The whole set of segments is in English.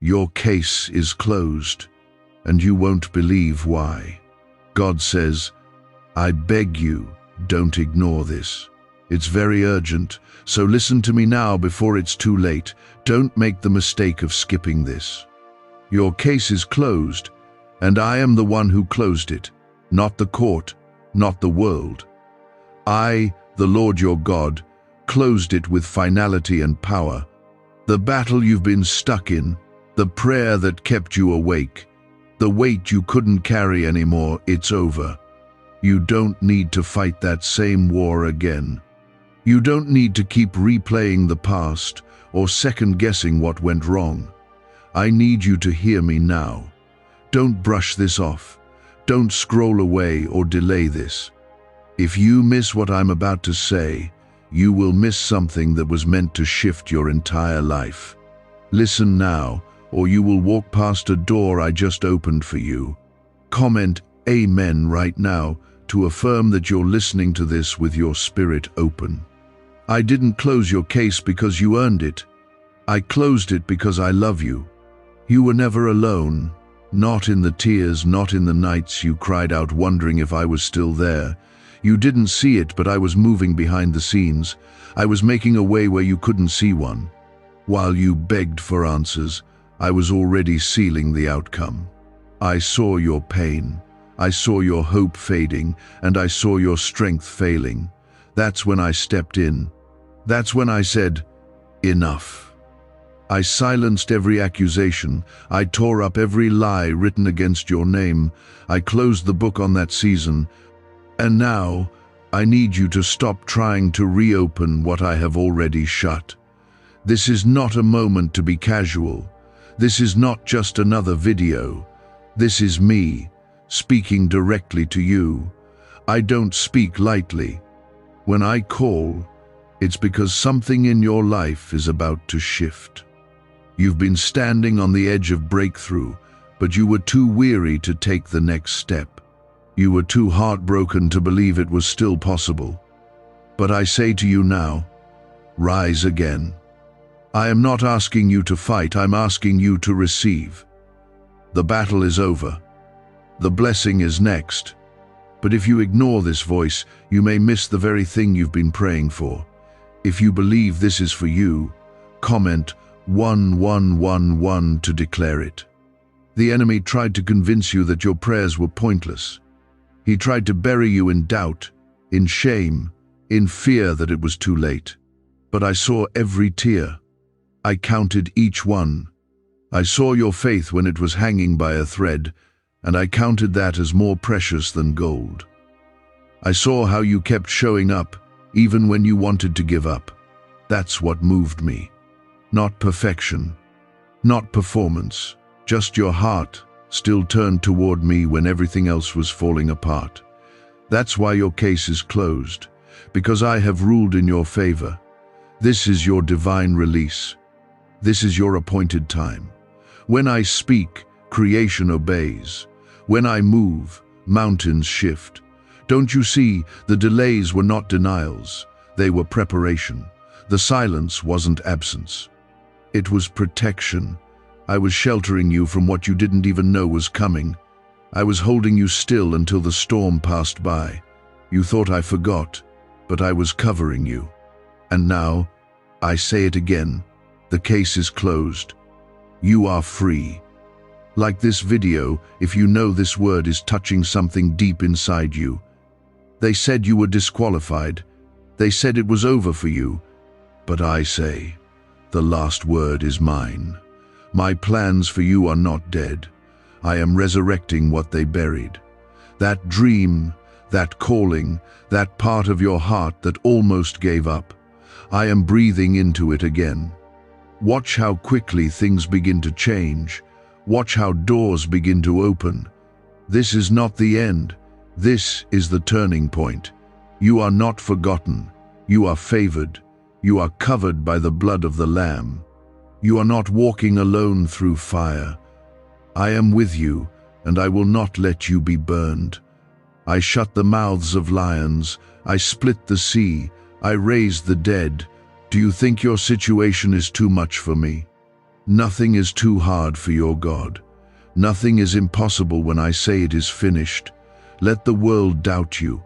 Your case is closed, and you won't believe why. God says, I beg you, don't ignore this. It's very urgent, so listen to me now before it's too late. Don't make the mistake of skipping this. Your case is closed, and I am the one who closed it, not the court, not the world. I, the Lord your God, closed it with finality and power. The battle you've been stuck in, the prayer that kept you awake, the weight you couldn't carry anymore, it's over. You don't need to fight that same war again. You don't need to keep replaying the past or second-guessing what went wrong. I need you to hear me now. Don't brush this off. Don't scroll away or delay this. If you miss what I'm about to say, you will miss something that was meant to shift your entire life. Listen now, or you will walk past a door I just opened for you. Comment Amen right now to affirm that you're listening to this with your spirit open. I didn't close your case because you earned it. I closed it because I love you. You were never alone, not in the tears, not in the nights you cried out wondering if I was still there. You didn't see it, but I was moving behind the scenes. I was making a way where you couldn't see one. While you begged for answers, I was already sealing the outcome. I saw your pain. I saw your hope fading, and I saw your strength failing. That's when I stepped in. That's when I said, enough. I silenced every accusation. I tore up every lie written against your name. I closed the book on that season. And now, I need you to stop trying to reopen what I have already shut. This is not a moment to be casual. This is not just another video. This is me, speaking directly to you. I don't speak lightly. When I call, it's because something in your life is about to shift. You've been standing on the edge of breakthrough, but you were too weary to take the next step. You were too heartbroken to believe it was still possible. But I say to you now, rise again. I am not asking you to fight, I'm asking you to receive. The battle is over. The blessing is next. But if you ignore this voice, you may miss the very thing you've been praying for. If you believe this is for you, comment 1111 to declare it. The enemy tried to convince you that your prayers were pointless. He tried to bury you in doubt, in shame, in fear that it was too late. But I saw every tear. I counted each one. I saw your faith when it was hanging by a thread, and I counted that as more precious than gold. I saw how you kept showing up, even when you wanted to give up. That's what moved me. Not perfection, not performance, just your heart still turned toward me when everything else was falling apart. That's why your case is closed, because I have ruled in your favor. This is your divine release. This is your appointed time. When I speak, creation obeys. When I move, mountains shift. Don't you see, the delays were not denials. They were preparation. The silence wasn't absence. It was protection. I was sheltering you from what you didn't even know was coming. I was holding you still until the storm passed by. You thought I forgot, but I was covering you. And now, I say it again, the case is closed. You are free. Like this video, if you know this word is touching something deep inside you. They said you were disqualified. They said it was over for you. But I say, the last word is mine. My plans for you are not dead. I am resurrecting what they buried. That dream, that calling, that part of your heart that almost gave up. I am breathing into it again. Watch how quickly things begin to change. Watch how doors begin to open. This is not the end. This is the turning point. You are not forgotten. You are favored. You are covered by the blood of the Lamb. You are not walking alone through fire. I am with you, and I will not let you be burned. I shut the mouths of lions. I split the sea. I raised the dead. Do you think your situation is too much for me? Nothing is too hard for your God. Nothing is impossible when I say it is finished. Let the world doubt you.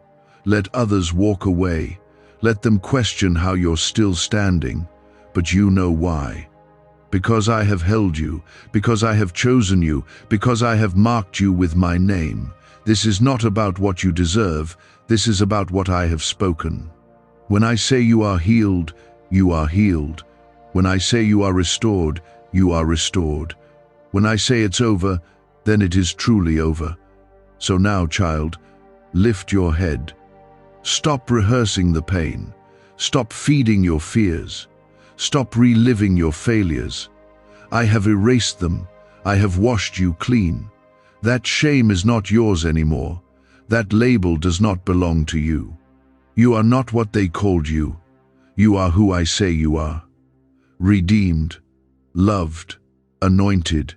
Let others walk away. Let them question how you're still standing. But you know why. Because I have held you, because I have chosen you, because I have marked you with my name. This is not about what you deserve. This is about what I have spoken. When I say you are healed, you are healed. When I say you are restored, you are restored. When I say it's over, then it is truly over. So now, child, lift your head. Stop rehearsing the pain. Stop feeding your fears. Stop reliving your failures. I have erased them. I have washed you clean. That shame is not yours anymore. That label does not belong to you. You are not what they called you. You are who I say you are. Redeemed, loved, anointed,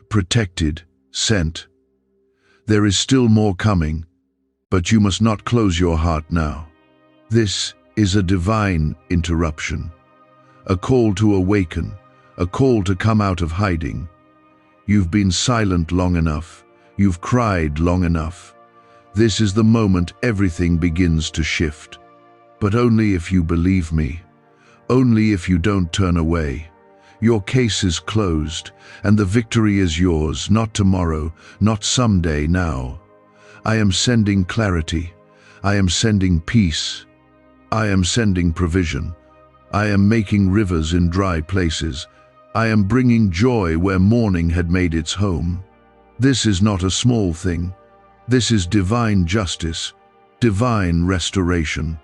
protected, sent. There is still more coming, but you must not close your heart now. This is a divine interruption, a call to awaken, a call to come out of hiding. You've been silent long enough. You've cried long enough. This is the moment everything begins to shift. But only if you believe me. Only if you don't turn away. Your case is closed, and the victory is yours, not tomorrow, not someday, now. I am sending clarity. I am sending peace. I am sending provision. I am making rivers in dry places. I am bringing joy where mourning had made its home. This is not a small thing. This is divine justice, divine restoration.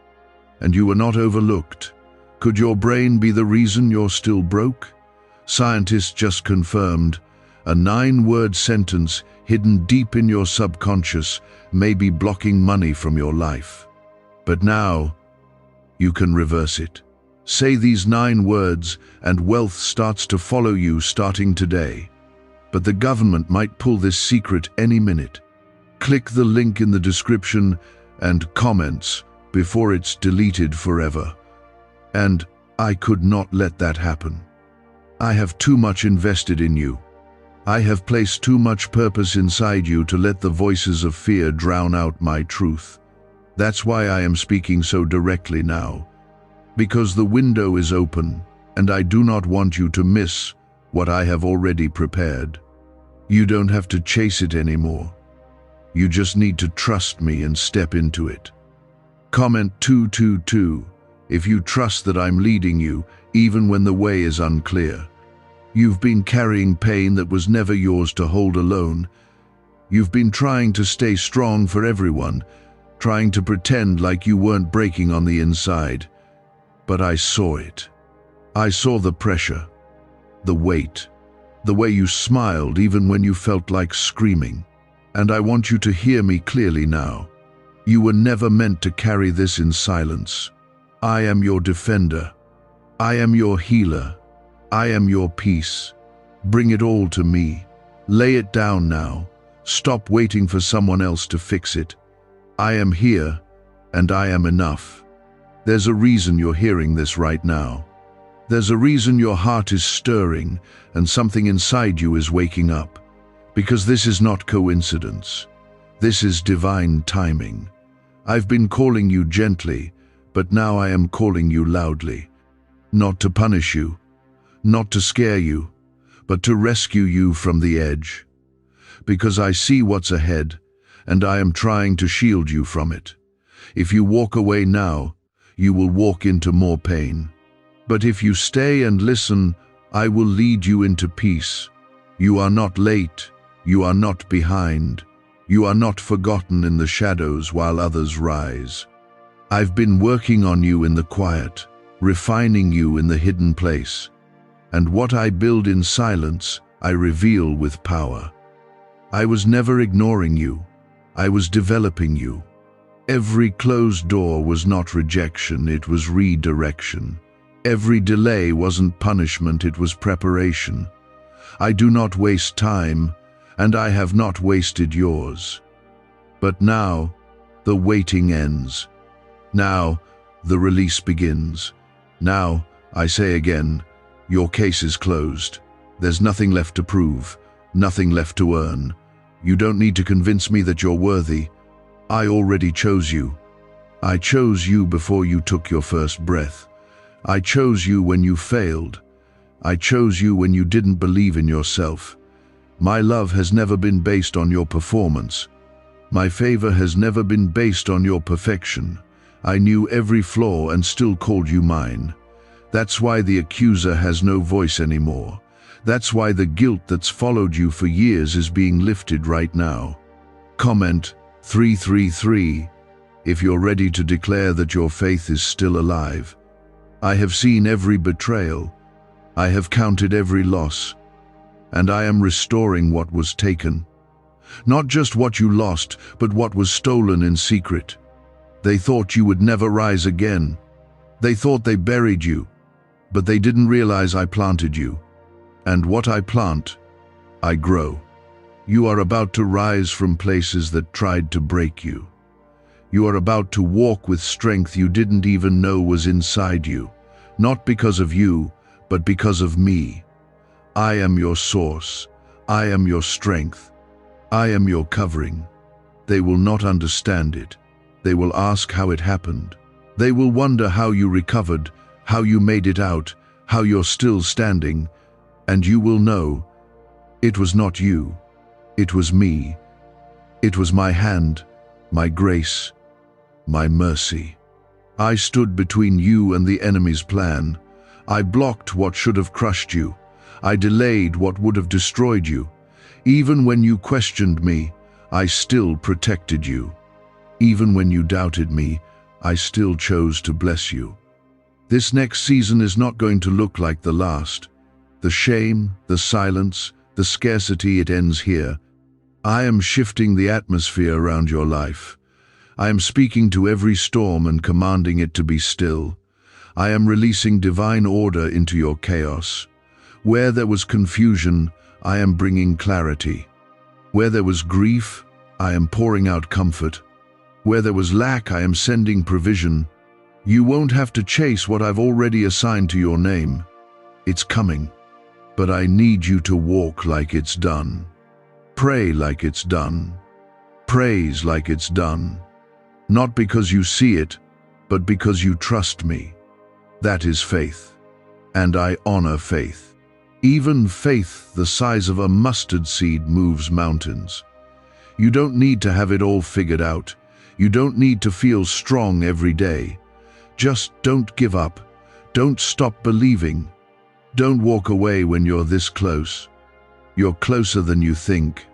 And you were not overlooked. Could your brain be the reason you're still broke? Scientists just confirmed a 9-word sentence hidden deep in your subconscious may be blocking money from your life. But now, you can reverse it. Say these 9 words and wealth starts to follow you starting today. But the government might pull this secret any minute. Click the link in the description and comments before it's deleted forever. And I could not let that happen. I have too much invested in you. I have placed too much purpose inside you to let the voices of fear drown out my truth. That's why I am speaking so directly now. Because the window is open, and I do not want you to miss what I have already prepared. You don't have to chase it anymore. You just need to trust me and step into it. Comment 222 if you trust that I'm leading you, even when the way is unclear. You've been carrying pain that was never yours to hold alone. You've been trying to stay strong for everyone, trying to pretend like you weren't breaking on the inside. But I saw it. I saw the pressure, the weight, the way you smiled even when you felt like screaming. And I want you to hear me clearly now. You were never meant to carry this in silence. I am your defender. I am your healer. I am your peace. Bring it all to me. Lay it down now. Stop waiting for someone else to fix it. I am here, and I am enough. There's a reason you're hearing this right now. There's a reason your heart is stirring and something inside you is waking up. Because this is not coincidence. This is divine timing. I've been calling you gently, but now I am calling you loudly. Not to punish you, not to scare you, but to rescue you from the edge. Because I see what's ahead, and I am trying to shield you from it. If you walk away now, you will walk into more pain. But if you stay and listen, I will lead you into peace. You are not late. You are not behind. You are not forgotten in the shadows while others rise. I've been working on you in the quiet, refining you in the hidden place. And what I build in silence, I reveal with power. I was never ignoring you. I was developing you. Every closed door was not rejection, it was redirection. Every delay wasn't punishment, it was preparation. I do not waste time, and I have not wasted yours. But now, the waiting ends. Now, the release begins. Now, I say again, your case is closed. There's nothing left to prove, nothing left to earn. You don't need to convince me that you're worthy. I already chose you. I chose you before you took your first breath. I chose you when you failed. I chose you when you didn't believe in yourself. My love has never been based on your performance. My favor has never been based on your perfection. I knew every flaw and still called you mine. That's why the accuser has no voice anymore. That's why the guilt that's followed you for years is being lifted right now. Comment 333 if you're ready to declare that your faith is still alive. I have seen every betrayal. I have counted every loss. And I am restoring what was taken. Not just what you lost, but what was stolen in secret. They thought you would never rise again. They thought they buried you, but they didn't realize I planted you. And what I plant, I grow. You are about to rise from places that tried to break you. You are about to walk with strength you didn't even know was inside you, not because of you, but because of me. I am your source. I am your strength. I am your covering. They will not understand it. They will ask how it happened. They will wonder how you recovered, how you made it out, how you're still standing, and you will know, it was not you. It was me. It was my hand, my grace, my mercy. I stood between you and the enemy's plan. I blocked what should have crushed you. I delayed what would have destroyed you. Even when you questioned me, I still protected you. Even when you doubted me, I still chose to bless you. This next season is not going to look like the last. The shame, the silence, the scarcity, it ends here. I am shifting the atmosphere around your life. I am speaking to every storm and commanding it to be still. I am releasing divine order into your chaos. Where there was confusion, I am bringing clarity. Where there was grief, I am pouring out comfort. Where there was lack, I am sending provision. You won't have to chase what I've already assigned to your name. It's coming. But I need you to walk like it's done. Pray like it's done. Praise like it's done. Not because you see it, but because you trust me. That is faith. And I honor faith. Even faith the size of a mustard seed moves mountains. You don't need to have it all figured out. You don't need to feel strong every day. Just don't give up. Don't stop believing. Don't walk away when you're this close. You're closer than you think.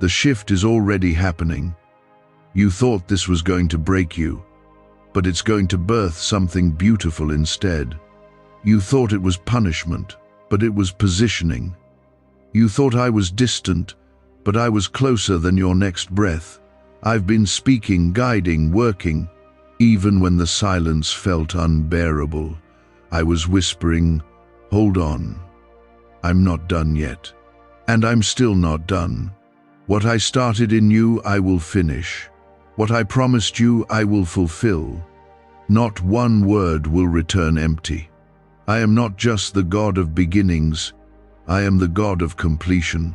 The shift is already happening. You thought this was going to break you, but it's going to birth something beautiful instead. You thought it was punishment, but it was positioning. You thought I was distant, but I was closer than your next breath. I've been speaking, guiding, working. Even when the silence felt unbearable, I was whispering, hold on. I'm not done yet. And I'm still not done. What I started in you, I will finish. What I promised you, I will fulfill. Not one word will return empty. I am not just the God of beginnings. I am the God of completion.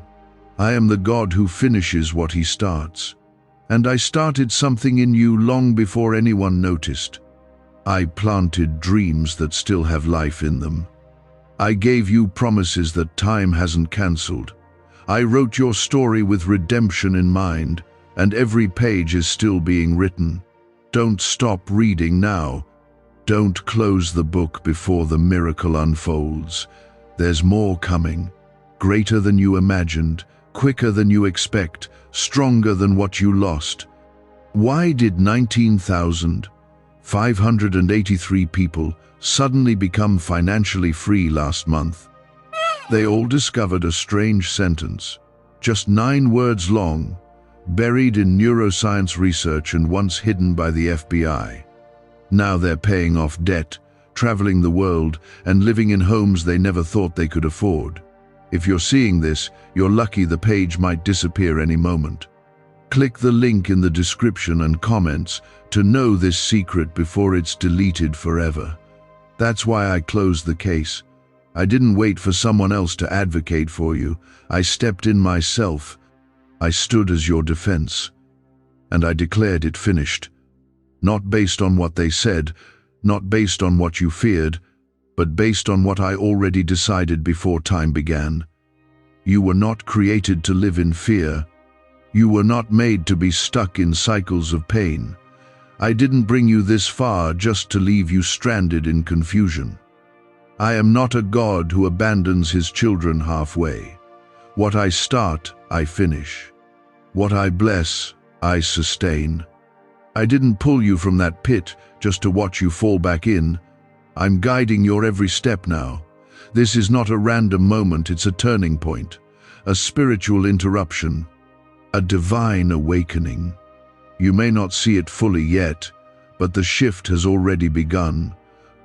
I am the God who finishes what he starts. And I started something in you long before anyone noticed. I planted dreams that still have life in them. I gave you promises that time hasn't cancelled. I wrote your story with redemption in mind, and every page is still being written. Don't stop reading now. Don't close the book before the miracle unfolds. There's more coming, greater than you imagined, quicker than you expect, stronger than what you lost. Why did 19,583 people suddenly become financially free last month? They all discovered a strange sentence, just 9 words long, buried in neuroscience research and once hidden by the FBI. Now they're paying off debt, traveling the world, and living in homes they never thought they could afford. If you're seeing this, you're lucky. The page might disappear any moment. Click the link in the description and comments to know this secret before it's deleted forever. That's why I closed the case. I didn't wait for someone else to advocate for you. I stepped in myself. I stood as your defense. And I declared it finished. Not based on what they said, not based on what you feared, but based on what I already decided before time began. You were not created to live in fear. You were not made to be stuck in cycles of pain. I didn't bring you this far just to leave you stranded in confusion. I am not a God who abandons his children halfway. What I start, I finish. What I bless, I sustain. I didn't pull you from that pit just to watch you fall back in. I'm guiding your every step now. This is not a random moment, it's a turning point, a spiritual interruption, a divine awakening. You may not see it fully yet, but the shift has already begun.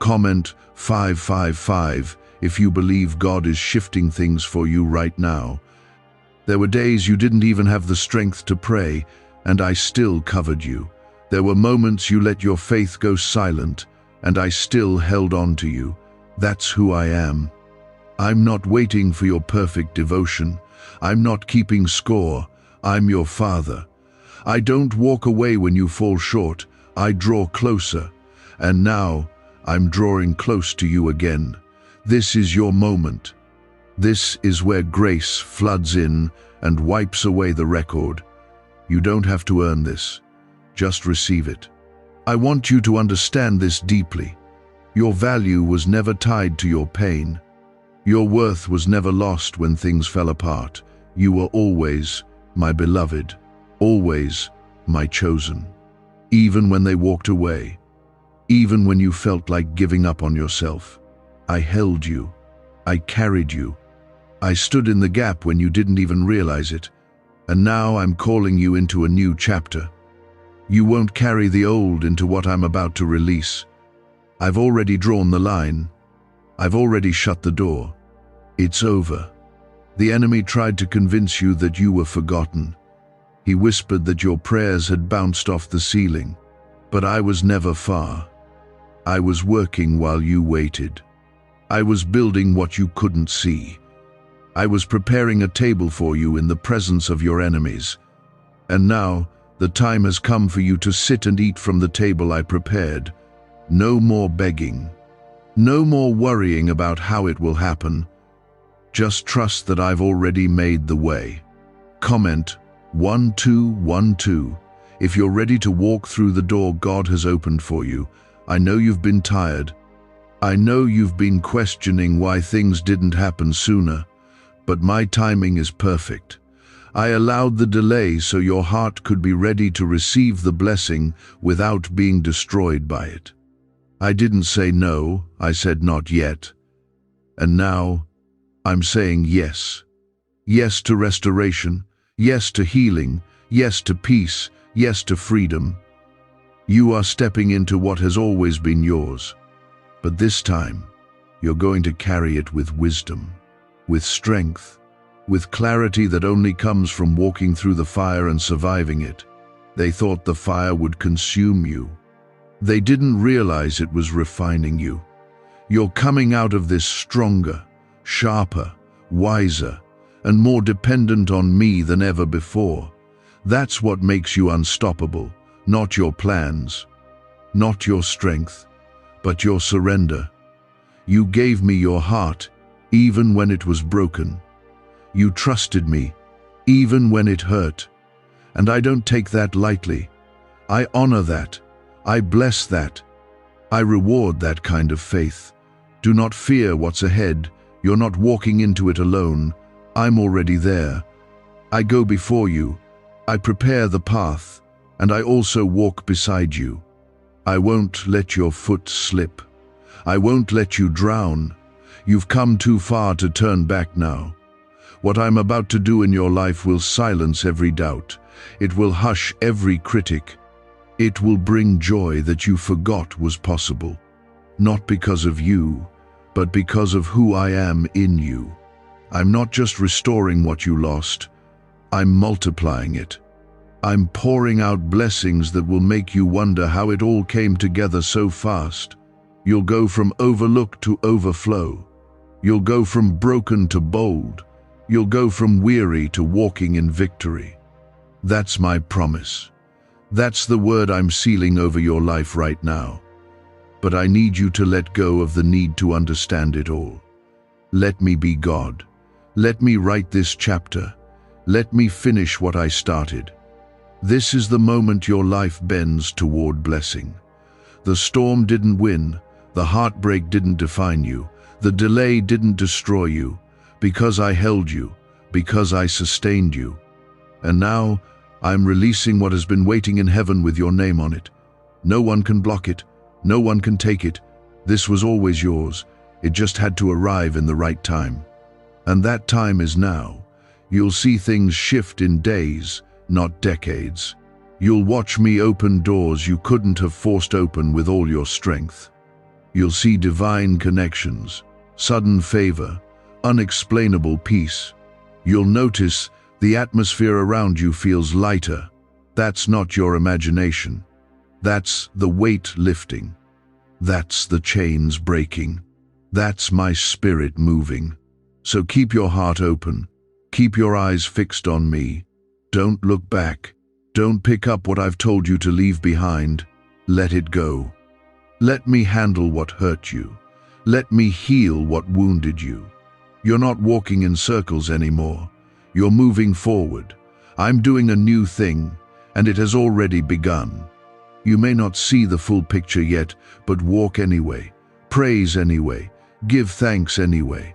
Comment 555 if you believe God is shifting things for you right now. There were days you didn't even have the strength to pray, and I still covered you. There were moments you let your faith go silent, and I still held on to you. That's who I am. I'm not waiting for your perfect devotion. I'm not keeping score. I'm your Father. I don't walk away when you fall short. I draw closer. And now, I'm drawing close to you again. This is your moment. This is where grace floods in and wipes away the record. You don't have to earn this. Just receive it. I want you to understand this deeply. Your value was never tied to your pain. Your worth was never lost when things fell apart. You were always my beloved, always my chosen. Even when they walked away, even when you felt like giving up on yourself, I held you. I carried you. I stood in the gap when you didn't even realize it. And now I'm calling you into a new chapter. You won't carry the old into what I'm about to release. I've already drawn the line. I've already shut the door. It's over. The enemy tried to convince you that you were forgotten. He whispered that your prayers had bounced off the ceiling. But I was never far. I was working while you waited. I was building what you couldn't see. I was preparing a table for you in the presence of your enemies. And now, the time has come for you to sit and eat from the table I prepared. No more begging. No more worrying about how it will happen. Just trust that I've already made the way. Comment 1212 if you're ready to walk through the door God has opened for you. I know you've been tired. I know you've been questioning why things didn't happen sooner, but my timing is perfect. I allowed the delay so your heart could be ready to receive the blessing without being destroyed by it. I didn't say no, I said not yet. And now, I'm saying yes. Yes to restoration, yes to healing, yes to peace, yes to freedom. You are stepping into what has always been yours. But this time, you're going to carry it with wisdom, with strength, with clarity that only comes from walking through the fire and surviving it. They thought the fire would consume you. They didn't realize it was refining you. You're coming out of this stronger, sharper, wiser, and more dependent on me than ever before. That's what makes you unstoppable, not your plans, not your strength, but your surrender. You gave me your heart, even when it was broken. You trusted me, even when it hurt. And I don't take that lightly. I honor that. I bless that. I reward that kind of faith. Do not fear what's ahead. You're not walking into it alone. I'm already there. I go before you. I prepare the path, and I also walk beside you. I won't let your foot slip. I won't let you drown. You've come too far to turn back now. What I'm about to do in your life will silence every doubt. It will hush every critic. It will bring joy that you forgot was possible. Not because of you, but because of who I am in you. I'm not just restoring what you lost. I'm multiplying it. I'm pouring out blessings that will make you wonder how it all came together so fast. You'll go from overlook to overflow. You'll go from broken to bold. You'll go from weary to walking in victory. That's my promise. That's the word I'm sealing over your life right now. But I need you to let go of the need to understand it all. Let me be God. Let me write this chapter. Let me finish what I started. This is the moment your life bends toward blessing. The storm didn't win. The heartbreak didn't define you. The delay didn't destroy you. Because I held you. Because I sustained you. And now, I'm releasing what has been waiting in heaven with your name on it. No one can block it. No one can take it. This was always yours. It just had to arrive in the right time. And that time is now. You'll see things shift in days, not decades. You'll watch me open doors you couldn't have forced open with all your strength. You'll see divine connections, sudden favor, unexplainable peace. You'll notice the atmosphere around you feels lighter. That's not your imagination. That's the weight lifting. That's the chains breaking. That's my spirit moving. So keep your heart open. Keep your eyes fixed on me. Don't look back. Don't pick up what I've told you to leave behind. Let it go. Let me handle what hurt you. Let me heal what wounded you. You're not walking in circles anymore. You're moving forward. I'm doing a new thing, and it has already begun. You may not see the full picture yet, but walk anyway. Praise anyway. Give thanks anyway.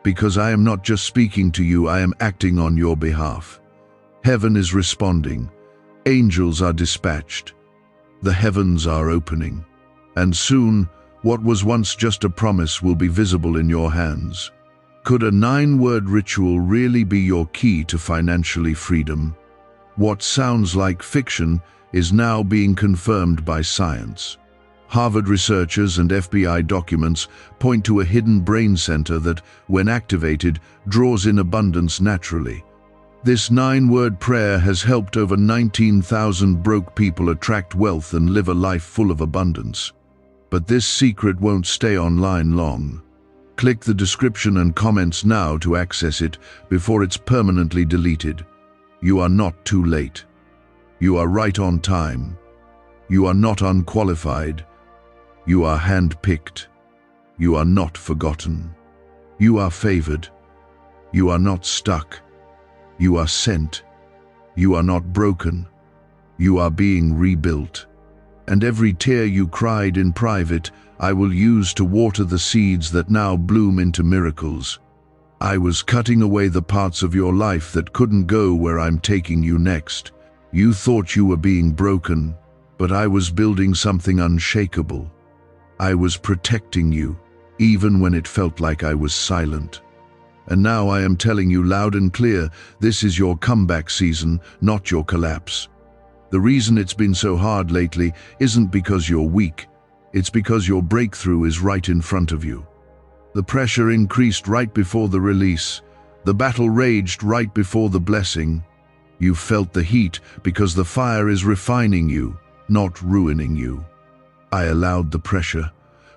Because I am not just speaking to you, I am acting on your behalf. Heaven is responding. Angels are dispatched. The heavens are opening. And soon, what was once just a promise will be visible in your hands. Could a 9-word ritual really be your key to financially freedom? What sounds like fiction is now being confirmed by science. Harvard researchers and FBI documents point to a hidden brain center that, when activated, draws in abundance naturally. This 9-word prayer has helped over 19,000 broke people attract wealth and live a life full of abundance. But this secret won't stay online long. Click the description and comments now to access it before it's permanently deleted. You are not too late. You are right on time. You are not unqualified. You are handpicked. You are not forgotten. You are favored. You are not stuck. You are sent. You are not broken. You are being rebuilt. And every tear you cried in private, I will use to water the seeds that now bloom into miracles. I was cutting away the parts of your life that couldn't go where I'm taking you next. You thought you were being broken, but I was building something unshakable. I was protecting you, even when it felt like I was silent. And now I am telling you loud and clear, this is your comeback season, not your collapse. The reason it's been so hard lately isn't because you're weak. It's because your breakthrough is right in front of you. The pressure increased right before the release. The battle raged right before the blessing. You felt the heat because the fire is refining you, not ruining you. I allowed the pressure,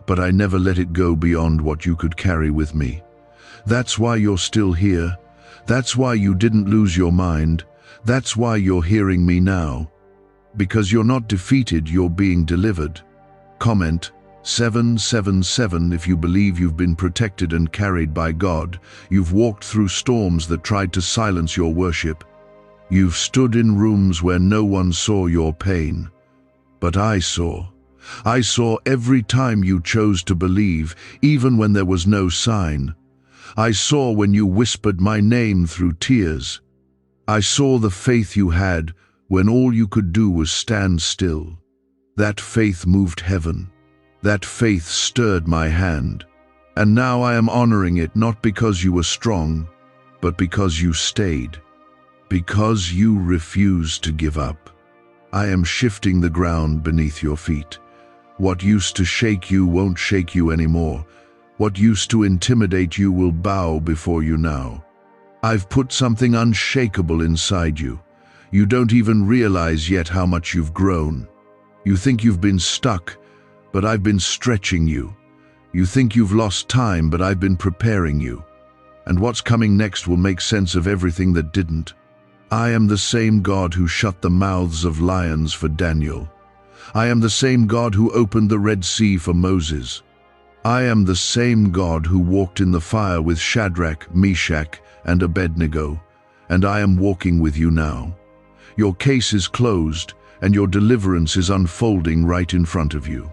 but I never let it go beyond what you could carry with me. That's why you're still here. That's why you didn't lose your mind. That's why you're hearing me now. Because you're not defeated, you're being delivered. Comment 777 if you believe you've been protected and carried by God. You've walked through storms that tried to silence your worship. You've stood in rooms where no one saw your pain. But I saw. I saw every time you chose to believe, even when there was no sign. I saw when you whispered my name through tears. I saw the faith you had when all you could do was stand still. That faith moved heaven. That faith stirred my hand. And now I am honoring it not because you were strong, but because you stayed. Because you refused to give up. I am shifting the ground beneath your feet. What used to shake you won't shake you anymore. What used to intimidate you will bow before you now. I've put something unshakable inside you. You don't even realize yet how much you've grown. You think you've been stuck, but I've been stretching you. You think you've lost time, but I've been preparing you. And what's coming next will make sense of everything that didn't. I am the same God who shut the mouths of lions for Daniel. I am the same God who opened the Red Sea for Moses. I am the same God who walked in the fire with Shadrach, Meshach, and Abednego, and I am walking with you now. Your case is closed, and your deliverance is unfolding right in front of you.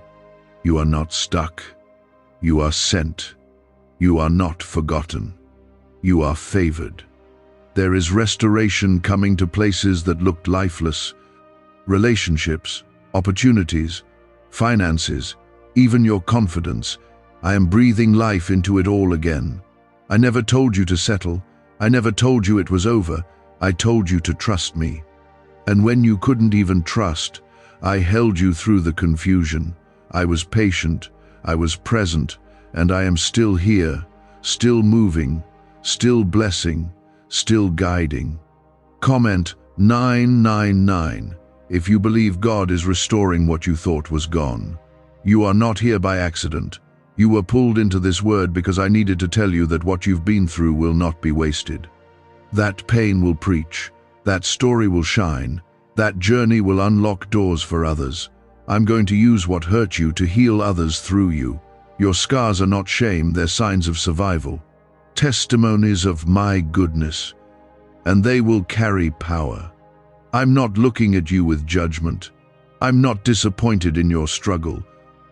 You are not stuck. You are sent. You are not forgotten. You are favored. There is restoration coming to places that looked lifeless. Relationships, opportunities, finances, even your confidence. I am breathing life into it all again. I never told you to settle. I never told you it was over. I told you to trust me. And when you couldn't even trust, I held you through the confusion. I was patient. I was present. And I am still here, still moving, still blessing, still guiding. Comment 999 if you believe God is restoring what you thought was gone. You are not here by accident. You were pulled into this word because I needed to tell you that what you've been through will not be wasted. That pain will preach. That story will shine. That journey will unlock doors for others. I'm going to use what hurt you to heal others through you. Your scars are not shame, they're signs of survival. Testimonies of my goodness. And they will carry power. I'm not looking at you with judgment. I'm not disappointed in your struggle.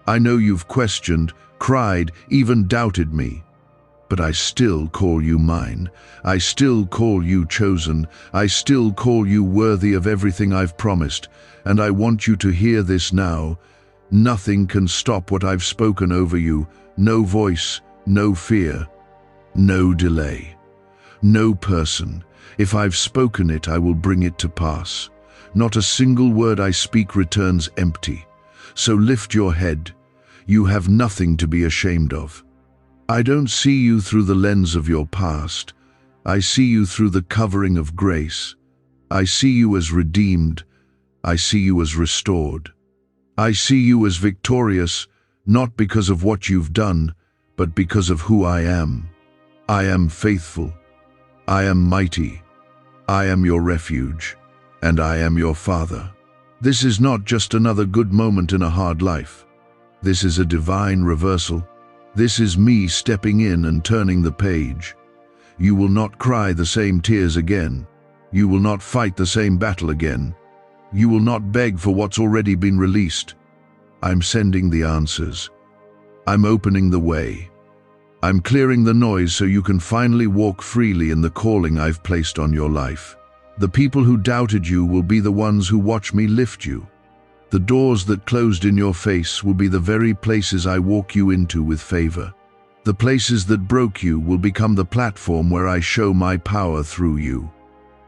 I know you've questioned, cried, even doubted me. But I still call you mine. I still call you chosen. I still call you worthy of everything I've promised. And I want you to hear this now. Nothing can stop what I've spoken over you. No voice, no fear, no delay, no person. If I've spoken it, I will bring it to pass. Not a single word I speak returns empty. So lift your head. You have nothing to be ashamed of. I don't see you through the lens of your past. I see you through the covering of grace. I see you as redeemed. I see you as restored. I see you as victorious, not because of what you've done, but because of who I am. I am faithful. I am mighty. I am your refuge, and I am your Father. This is not just another good moment in a hard life. This is a divine reversal. This is me stepping in and turning the page. You will not cry the same tears again. You will not fight the same battle again. You will not beg for what's already been released. I'm sending the answers. I'm opening the way. I'm clearing the noise so you can finally walk freely in the calling I've placed on your life. The people who doubted you will be the ones who watch me lift you. The doors that closed in your face will be the very places I walk you into with favor. The places that broke you will become the platform where I show my power through you.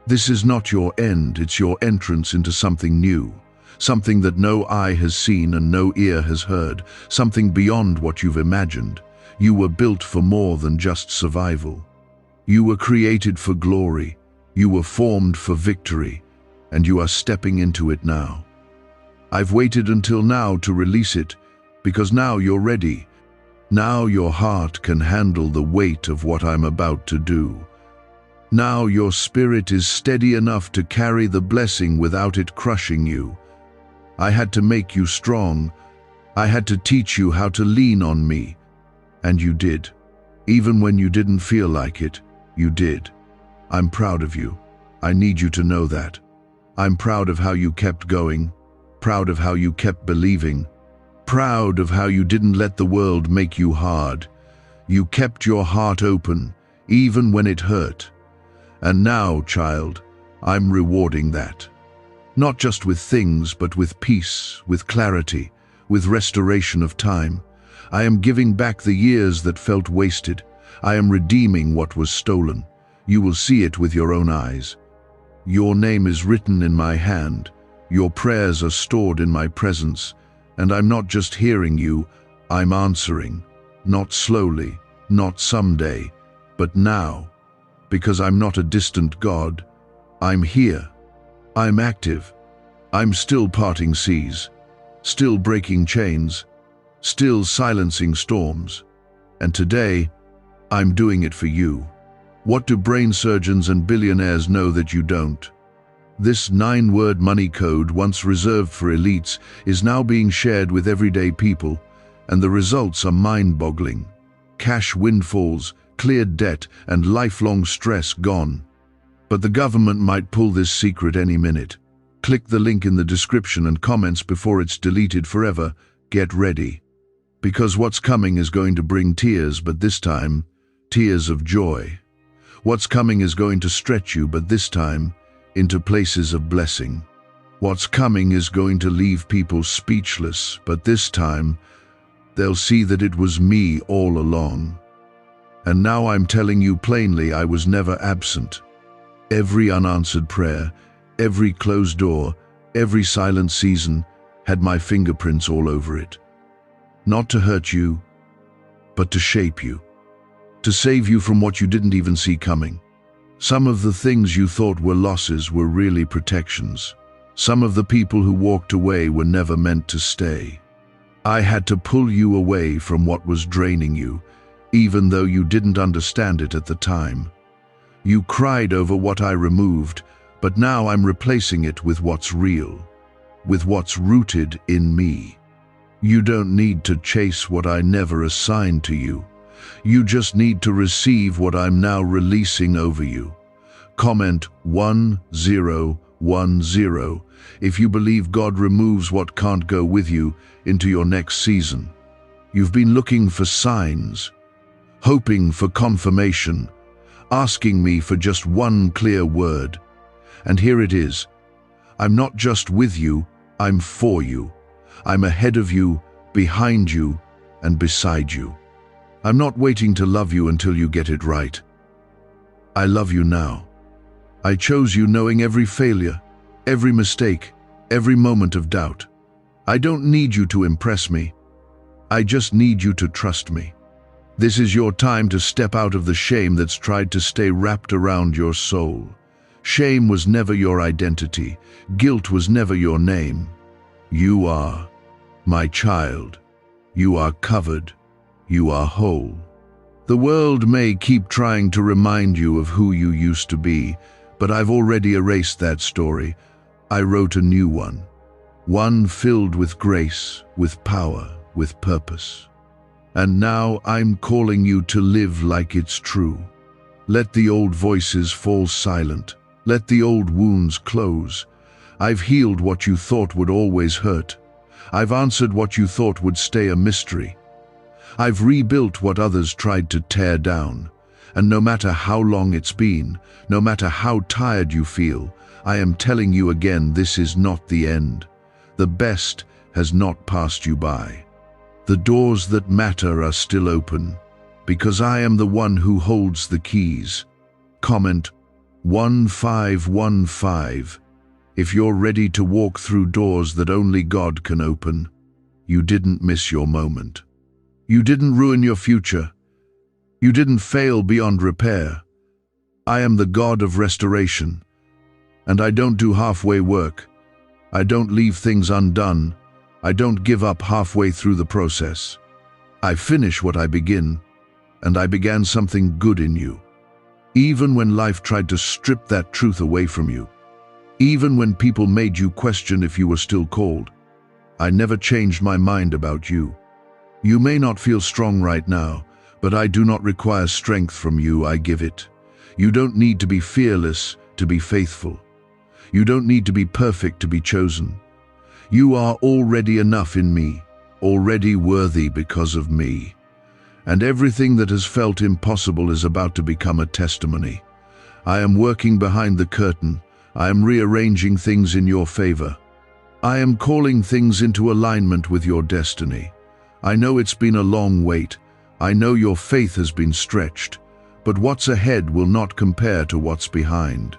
This is not your end, it's your entrance into something new. Something that no eye has seen and no ear has heard. Something beyond what you've imagined. You were built for more than just survival. You were created for glory. You were formed for victory. And you are stepping into it now. I've waited until now to release it, because now you're ready. Now your heart can handle the weight of what I'm about to do. Now your spirit is steady enough to carry the blessing without it crushing you. I had to make you strong. I had to teach you how to lean on me. And you did. Even when you didn't feel like it, you did. I'm proud of you. I need you to know that. I'm proud of how you kept going. Proud of how you kept believing. Proud of how you didn't let the world make you hard. You kept your heart open, even when it hurt. And now, child, I'm rewarding that. Not just with things, but with peace, with clarity, with restoration of time. I am giving back the years that felt wasted. I am redeeming what was stolen. You will see it with your own eyes. Your name is written in my hand. Your prayers are stored in my presence. And I'm not just hearing you, I'm answering. Not slowly, not someday, but now. Because I'm not a distant God. I'm here. I'm active. I'm still parting seas. Still breaking chains. still silencing storms. And today, I'm doing it for you. What do brain surgeons and billionaires know that you don't? This 9-word money code, once reserved for elites, is now being shared with everyday people, and the results are mind-boggling. Cash windfalls, cleared debt, and lifelong stress gone. But the government might pull this secret any minute. Click the link in the description and comments before it's deleted forever. Get ready. Because what's coming is going to bring tears, but this time, tears of joy. What's coming is going to stretch you, but this time, into places of blessing. What's coming is going to leave people speechless, but this time, they'll see that it was me all along. And now I'm telling you plainly, I was never absent. Every unanswered prayer, every closed door, every silent season had my fingerprints all over it. Not to hurt you, but to shape you. To save you from what you didn't even see coming. Some of the things you thought were losses were really protections. Some of the people who walked away were never meant to stay. I had to pull you away from what was draining you, even though you didn't understand it at the time. You cried over what I removed, but now I'm replacing it with what's real, with what's rooted in me. You don't need to chase what I never assigned to you. You just need to receive what I'm now releasing over you. Comment 1010 if you believe God removes what can't go with you into your next season. You've been looking for signs, hoping for confirmation, asking me for just one clear word. And here it is. I'm not just with you, I'm for you. I'm ahead of you, behind you, and beside you. I'm not waiting to love you until you get it right. I love you now. I chose you knowing every failure, every mistake, every moment of doubt. I don't need you to impress me. I just need you to trust me. This is your time to step out of the shame that's tried to stay wrapped around your soul. Shame was never your identity. Guilt was never your name. You are my child. You are covered. You are whole. The world may keep trying to remind you of who you used to be, but I've already erased that story. I wrote a new one filled with grace, with power, with purpose. And now I'm calling you to live like it's true. Let the old voices fall silent. Let the old wounds close. I've healed what you thought would always hurt. I've answered what you thought would stay a mystery. I've rebuilt what others tried to tear down. And no matter how long it's been, no matter how tired you feel, I am telling you again, this is not the end. The best has not passed you by. The doors that matter are still open, because I am the one who holds the keys. Comment 1515 if you're ready to walk through doors that only God can open. You didn't miss your moment. You didn't ruin your future. You didn't fail beyond repair. I am the God of restoration, and I don't do halfway work. I don't leave things undone. I don't give up halfway through the process. I finish what I begin, and I began something good in you. Even when life tried to strip that truth away from you, even when people made you question if you were still called, I never changed my mind about you. You may not feel strong right now, but I do not require strength from you, I give it. You don't need to be fearless to be faithful. You don't need to be perfect to be chosen. You are already enough in me, already worthy because of me. And everything that has felt impossible is about to become a testimony. I am working behind the curtain. I am rearranging things in your favor. I am calling things into alignment with your destiny. I know it's been a long wait. I know your faith has been stretched, but what's ahead will not compare to what's behind.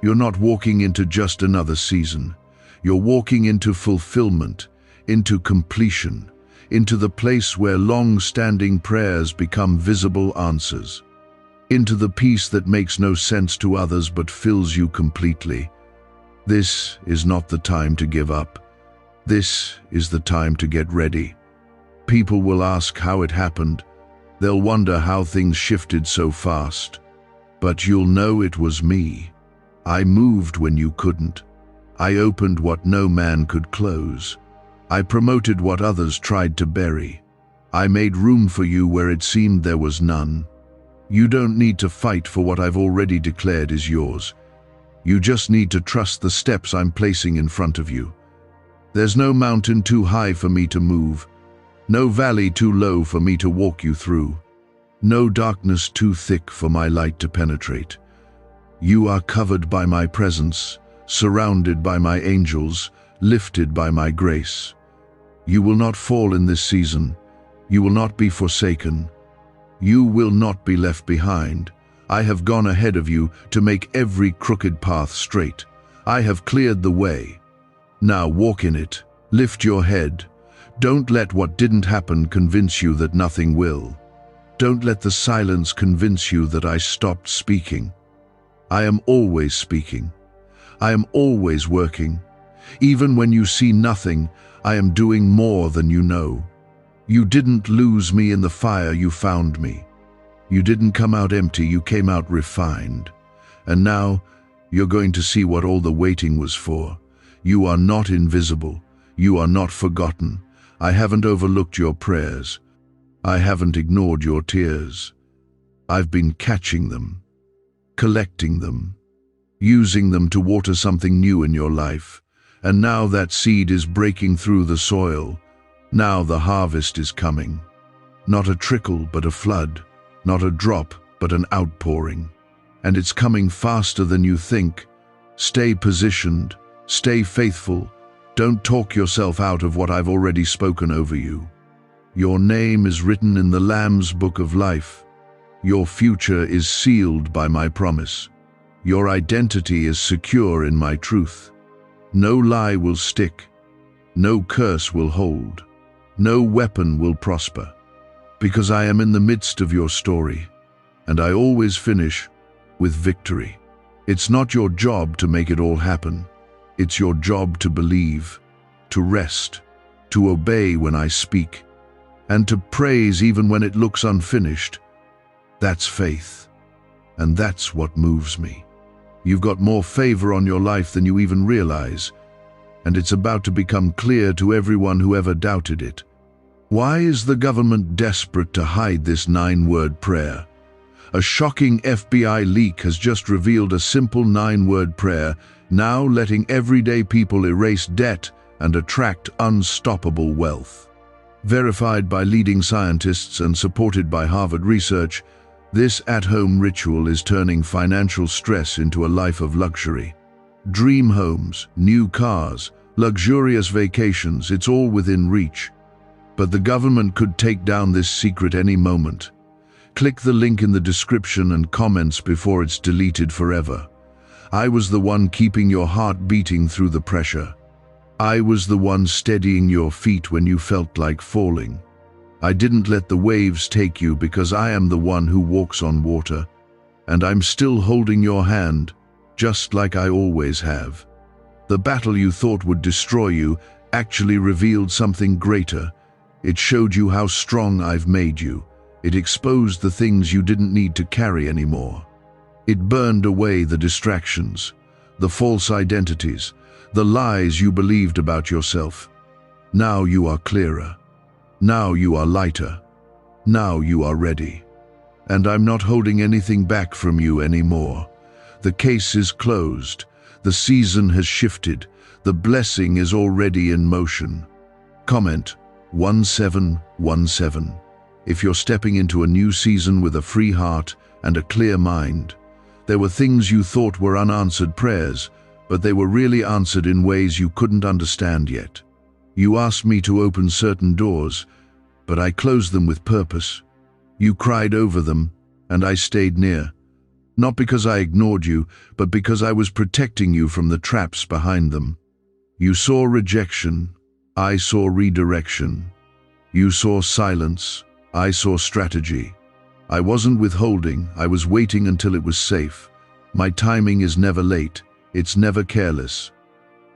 You're not walking into just another season. You're walking into fulfillment, into completion, into the place where long-standing prayers become visible answers, into the peace that makes no sense to others but fills you completely. This is not the time to give up. This is the time to get ready. people will ask how it happened. They'll wonder how things shifted so fast. But you'll know it was me. I moved when you couldn't. I opened what no man could close. I promoted what others tried to bury. I made room for you where it seemed there was none. You don't need to fight for what I've already declared is yours. You just need to trust the steps I'm placing in front of you. There's no mountain too high for me to move, no valley too low for me to walk you through, no darkness too thick for my light to penetrate. You are covered by my presence, surrounded by my angels, lifted by my grace. You will not fall in this season. You will not be forsaken. You will not be left behind. I have gone ahead of you to make every crooked path straight. I have cleared the way. Now walk in it. Lift your head. Don't let what didn't happen convince you that nothing will. Don't let the silence convince you that I stopped speaking. I am always speaking. I am always working. Even when you see nothing, I am doing more than you know. You didn't lose me in the fire, you found me. You didn't come out empty, you came out refined. And now, you're going to see what all the waiting was for. You are not invisible. You are not forgotten. I haven't overlooked your prayers. I haven't ignored your tears. I've been catching them, collecting them, using them to water something new in your life. And now that seed is breaking through the soil. Now the harvest is coming. Not a trickle, but a flood. Not a drop, but an outpouring. And it's coming faster than you think. Stay positioned. Stay faithful. Don't talk yourself out of what I've already spoken over you. Your name is written in the Lamb's book of life. Your future is sealed by my promise. Your identity is secure in my truth. No lie will stick. No curse will hold. No weapon will prosper. Because I am in the midst of your story, and I always finish with victory. It's not your job to make it all happen. It's your job to believe, to rest, to obey when I speak, and to praise even when it looks unfinished. That's faith, and that's what moves me. You've got more favor on your life than you even realize, and it's about to become clear to everyone who ever doubted it. Why is the government desperate to hide this 9-word prayer? A shocking FBI leak has just revealed a simple 9-word prayer, now letting everyday people erase debt and attract unstoppable wealth. Verified by leading scientists and supported by Harvard research, this at-home ritual is turning financial stress into a life of luxury. Dream homes, new cars, luxurious vacations, it's all within reach. But the government could take down this secret any moment. Click the link in the description and comments before it's deleted forever. I was the one keeping your heart beating through the pressure. I was the one steadying your feet when you felt like falling. I didn't let the waves take you because I am the one who walks on water, and I'm still holding your hand, just like I always have. The battle you thought would destroy you actually revealed something greater. It showed you how strong I've made you. It exposed the things you didn't need to carry anymore. It burned away the distractions, the false identities, the lies you believed about yourself. Now you are clearer. Now you are lighter. Now you are ready. And I'm not holding anything back from you anymore. The case is closed. The season has shifted. The blessing is already in motion. Comment 1717 if you're stepping into a new season with a free heart and a clear mind. There were things you thought were unanswered prayers, but they were really answered in ways you couldn't understand yet. You asked me to open certain doors, but I closed them with purpose. You cried over them, and I stayed near. Not because I ignored you, but because I was protecting you from the traps behind them. You saw rejection, I saw redirection. You saw silence, I saw strategy. I wasn't withholding, I was waiting until it was safe. My timing is never late, it's never careless.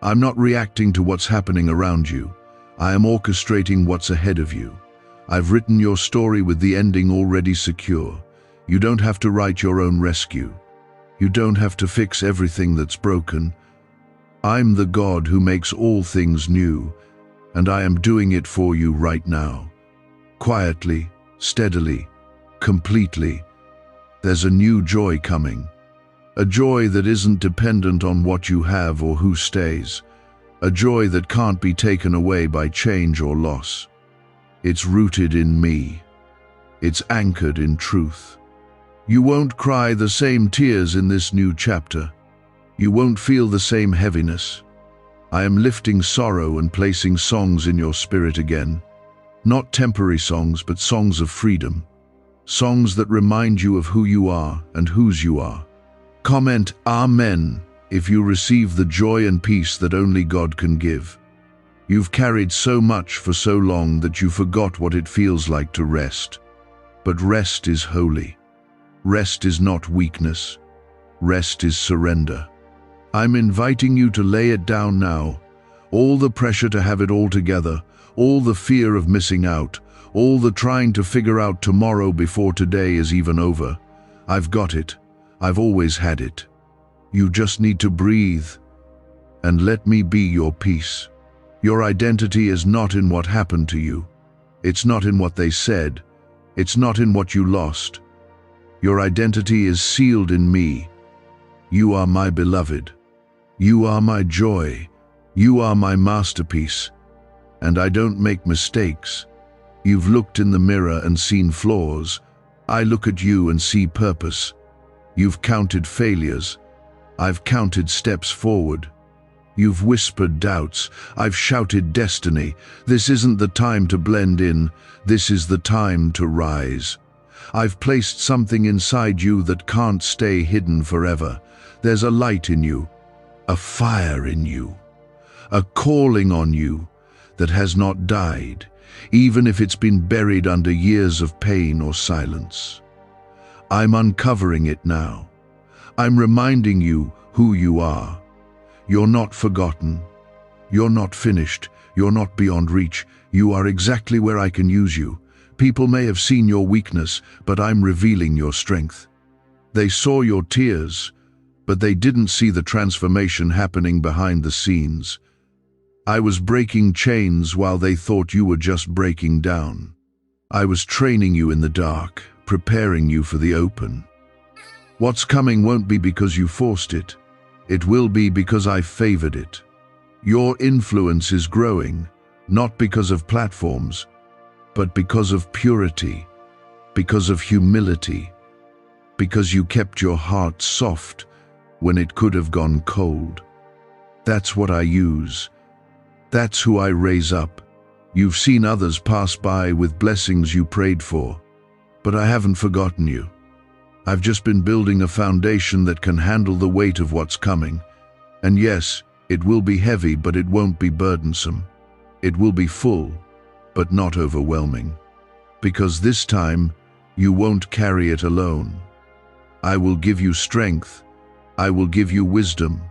I'm not reacting to what's happening around you. I am orchestrating what's ahead of you. I've written your story with the ending already secure. You don't have to write your own rescue. You don't have to fix everything that's broken. I'm the God who makes all things new, and I am doing it for you right now. Quietly, steadily, completely. There's a new joy coming. A joy that isn't dependent on what you have or who stays. A joy that can't be taken away by change or loss. It's rooted in me. It's anchored in truth. You won't cry the same tears in this new chapter. You won't feel the same heaviness. I am lifting sorrow and placing songs in your spirit again. Not temporary songs, but songs of freedom. Songs that remind you of who you are and whose you are. Comment Amen if you receive the joy and peace that only God can give. You've carried so much for so long that you forgot what it feels like to rest. But rest is holy. Rest is not weakness. Rest is surrender. I'm inviting you to lay it down now. All the pressure to have it all together, all the fear of missing out, all the trying to figure out tomorrow before today is even over. I've got it. I've always had it. You just need to breathe and let me be your peace. Your identity is not in what happened to you. It's not in what they said. It's not in what you lost. Your identity is sealed in me. You are my beloved. You are my joy. You are my masterpiece. And I don't make mistakes. You've looked in the mirror and seen flaws. I look at you and see purpose. You've counted failures. I've counted steps forward. You've whispered doubts. I've shouted destiny. This isn't the time to blend in. This is the time to rise. I've placed something inside you that can't stay hidden forever. There's a light in you, a fire in you, a calling on you that has not died, even if it's been buried under years of pain or silence. I'm uncovering it now. I'm reminding you who you are. You're not forgotten. You're not finished. You're not beyond reach. You are exactly where I can use you. People may have seen your weakness, but I'm revealing your strength. They saw your tears, but they didn't see the transformation happening behind the scenes. I was breaking chains while they thought you were just breaking down. I was training you in the dark, preparing you for the open. What's coming won't be because you forced it. It will be because I favored it. Your influence is growing, not because of platforms, but because of purity, because of humility, because you kept your heart soft when it could have gone cold. That's what I use. That's who I raise up. You've seen others pass by with blessings you prayed for, but I haven't forgotten you. I've just been building a foundation that can handle the weight of what's coming. And yes, it will be heavy, but it won't be burdensome. It will be full, but not overwhelming. Because this time, you won't carry it alone. I will give you strength. I will give you wisdom.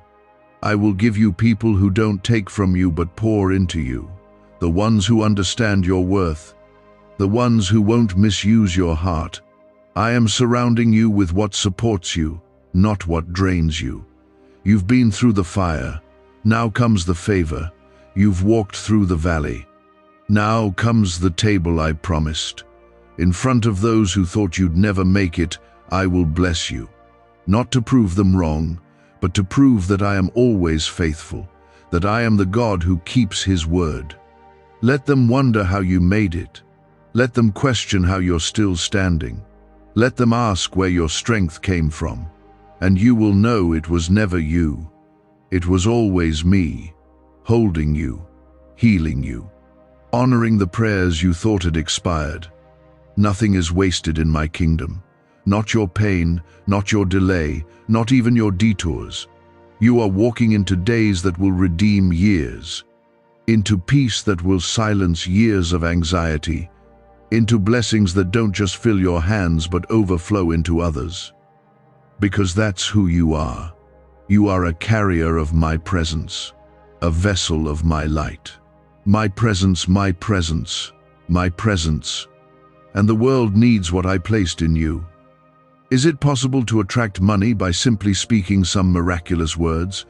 I will give you people who don't take from you but pour into you. The ones who understand your worth. The ones who won't misuse your heart. I am surrounding you with what supports you, not what drains you. You've been through the fire. Now comes the favor. You've walked through the valley. Now comes the table I promised. In front of those who thought you'd never make it, I will bless you. Not to prove them wrong, but to prove that I am always faithful, that I am the God who keeps his word. Let them wonder how you made it. Let them question how you're still standing. Let them ask where your strength came from. And you will know it was never you. It was always me, holding you, healing you, honoring the prayers you thought had expired. Nothing is wasted in my kingdom. Not your pain, not your delay, not even your detours. You are walking into days that will redeem years, into peace that will silence years of anxiety, into blessings that don't just fill your hands but overflow into others. Because that's who you are. You are a carrier of my presence, a vessel of my light. My presence, my presence, and the world needs what I placed in you. Is it possible to attract money by simply speaking some miraculous words?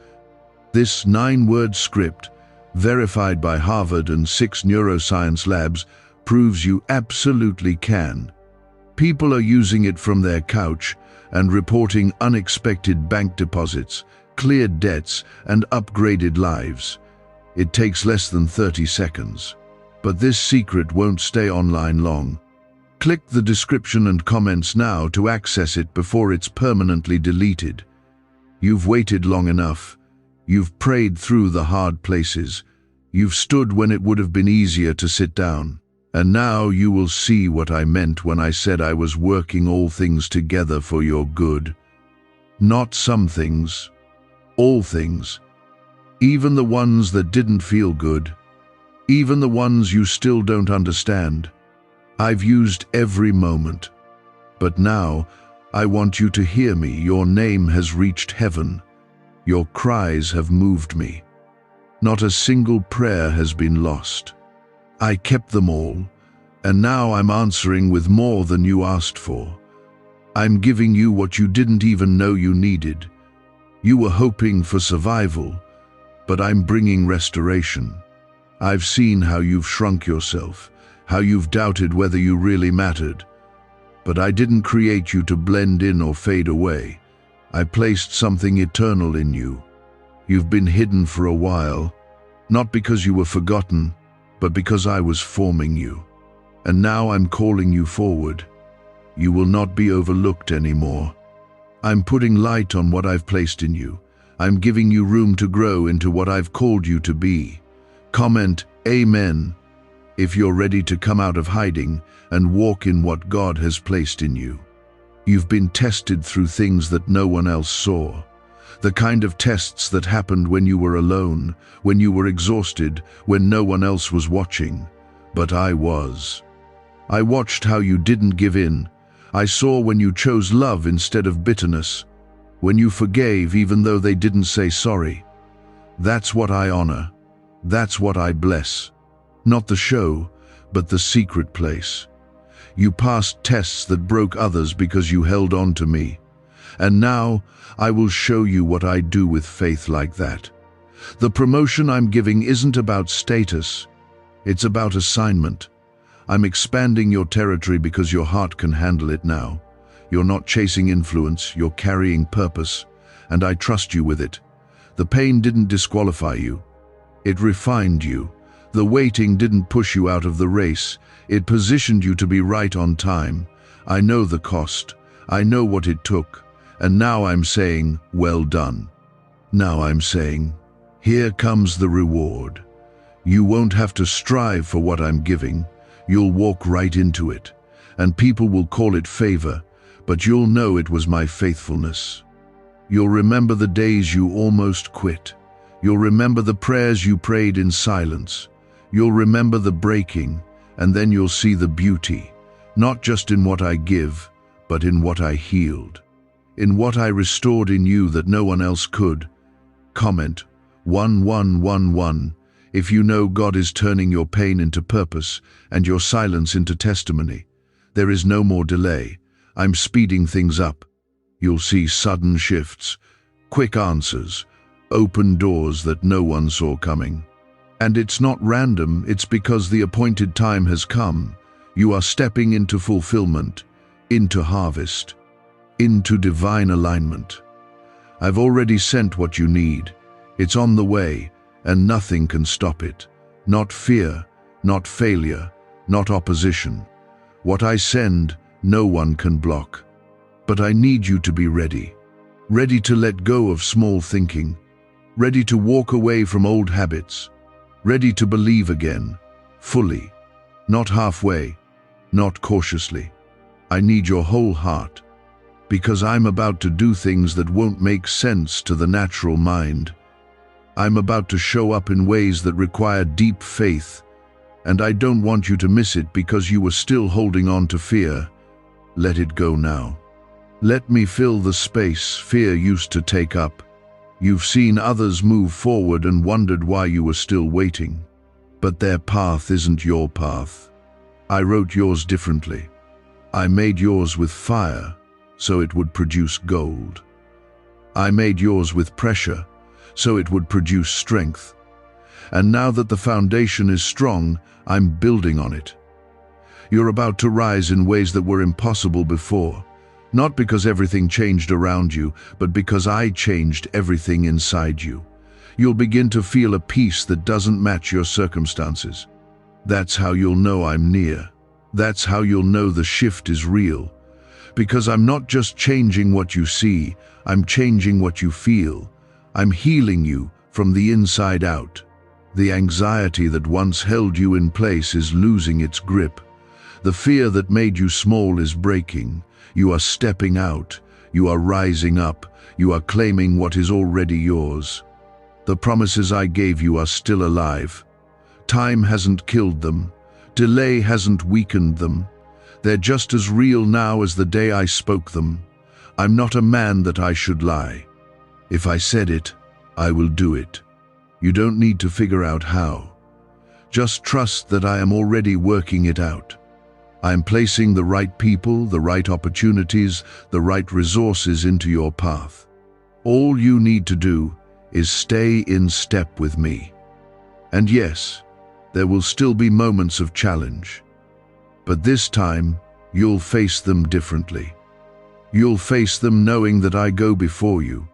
This 9-word script, verified by Harvard and 6 neuroscience labs, proves you absolutely can. People are using it from their couch and reporting unexpected bank deposits, cleared debts, and upgraded lives. It takes less than 30 seconds. But this secret won't stay online long. Click the description and comments now to access it before it's permanently deleted. You've waited long enough. You've prayed through the hard places. You've stood when it would have been easier to sit down. And now you will see what I meant when I said I was working all things together for your good. Not some things, all things. Even the ones that didn't feel good. Even the ones you still don't understand. I've used every moment. But now, I want you to hear me. Your name has reached heaven. Your cries have moved me. Not a single prayer has been lost. I kept them all, and now I'm answering with more than you asked for. I'm giving you what you didn't even know you needed. You were hoping for survival, but I'm bringing restoration. I've seen how you've shrunk yourself, how you've doubted whether you really mattered. But I didn't create you to blend in or fade away. I placed something eternal in you. You've been hidden for a while, not because you were forgotten, but because I was forming you. And now I'm calling you forward. You will not be overlooked anymore. I'm putting light on what I've placed in you. I'm giving you room to grow into what I've called you to be. Comment Amen if you're ready to come out of hiding and walk in what God has placed in you. You've been tested through things that no one else saw. The kind of tests that happened when you were alone, when you were exhausted, when no one else was watching. But I was. I watched how you didn't give in. I saw when you chose love instead of bitterness, when you forgave even though they didn't say sorry. That's what I honor. That's what I bless. Not the show, but the secret place. You passed tests that broke others because you held on to me. And now, I will show you what I do with faith like that. The promotion I'm giving isn't about status. It's about assignment. I'm expanding your territory because your heart can handle it now. You're not chasing influence, you're carrying purpose, and I trust you with it. The pain didn't disqualify you. It refined you. The waiting didn't push you out of the race. It positioned you to be right on time. I know the cost. I know what it took. And now I'm saying, well done. Now I'm saying, here comes the reward. You won't have to strive for what I'm giving. You'll walk right into it. And people will call it favor, but you'll know it was my faithfulness. You'll remember the days you almost quit. You'll remember the prayers you prayed in silence. You'll remember the breaking, and then you'll see the beauty, not just in what I give, but in what I healed, in what I restored in you that no one else could. Comment 1111 if you know God is turning your pain into purpose and your silence into testimony. There is no more delay. I'm speeding things up. You'll see sudden shifts, quick answers, open doors that no one saw coming. And it's not random, it's because the appointed time has come. You are stepping into fulfillment, into harvest, into divine alignment. I've already sent what you need. It's on the way, and nothing can stop it. Not fear, not failure, not opposition. What I send, no one can block. But I need you to be ready. Ready to let go of small thinking. Ready to walk away from old habits. Ready to believe again, fully, not halfway, not cautiously. I need your whole heart, because I'm about to do things that won't make sense to the natural mind. I'm about to show up in ways that require deep faith, and I don't want you to miss it because you were still holding on to fear. Let it go now. Let me fill the space fear used to take up. You've seen others move forward and wondered why you were still waiting. But their path isn't your path. I wrote yours differently. I made yours with fire, so it would produce gold. I made yours with pressure, so it would produce strength. And now that the foundation is strong, I'm building on it. You're about to rise in ways that were impossible before, not because everything changed around you, but because I changed everything inside you. You'll begin to feel a peace that doesn't match your circumstances. That's how you'll know I'm near. That's how you'll know the shift is real. Because I'm not just changing what you see, I'm changing what you feel. I'm healing you from the inside out. The anxiety that once held you in place is losing its grip. The fear that made you small is breaking. You are stepping out. You are rising up. You are claiming what is already yours. The promises I gave you are still alive. Time hasn't killed them. Delay hasn't weakened them. They're just as real now as the day I spoke them. I'm not a man that I should lie. If I said it, I will do it. You don't need to figure out how. Just trust that I am already working it out. I am placing the right people, the right opportunities, the right resources into your path. All you need to do is stay in step with me. And yes, there will still be moments of challenge. But this time, you'll face them differently. You'll face them knowing that I go before you,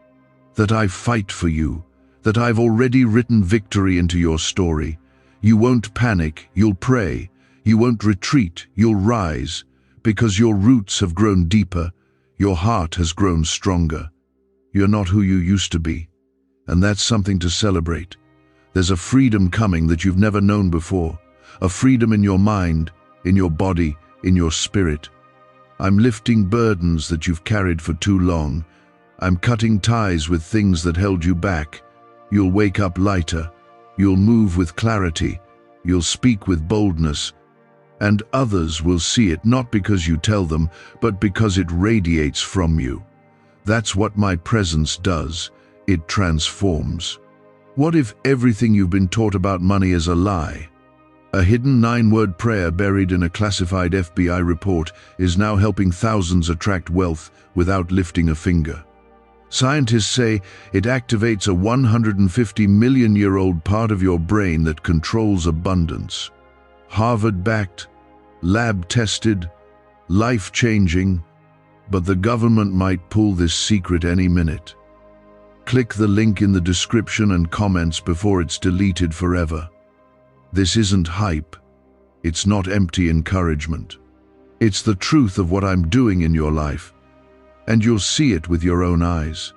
that I fight for you, that I've already written victory into your story. You won't panic, you'll pray. You won't retreat, you'll rise, because your roots have grown deeper, your heart has grown stronger. You're not who you used to be, and that's something to celebrate. There's a freedom coming that you've never known before, a freedom in your mind, in your body, in your spirit. I'm lifting burdens that you've carried for too long. I'm cutting ties with things that held you back. You'll wake up lighter. You'll move with clarity. You'll speak with boldness. And others will see it not because you tell them, but because it radiates from you. That's what my presence does. It transforms. What if everything you've been taught about money is a lie? A hidden 9-word prayer buried in a classified FBI report is now helping thousands attract wealth without lifting a finger. Scientists say it activates a 150-million-year-old part of your brain that controls abundance. Harvard-backed, lab-tested, life-changing, but the government might pull this secret any minute. Click the link in the description and comments before it's deleted forever. This isn't hype. It's not empty encouragement. It's the truth of what I'm doing in your life, and you'll see it with your own eyes.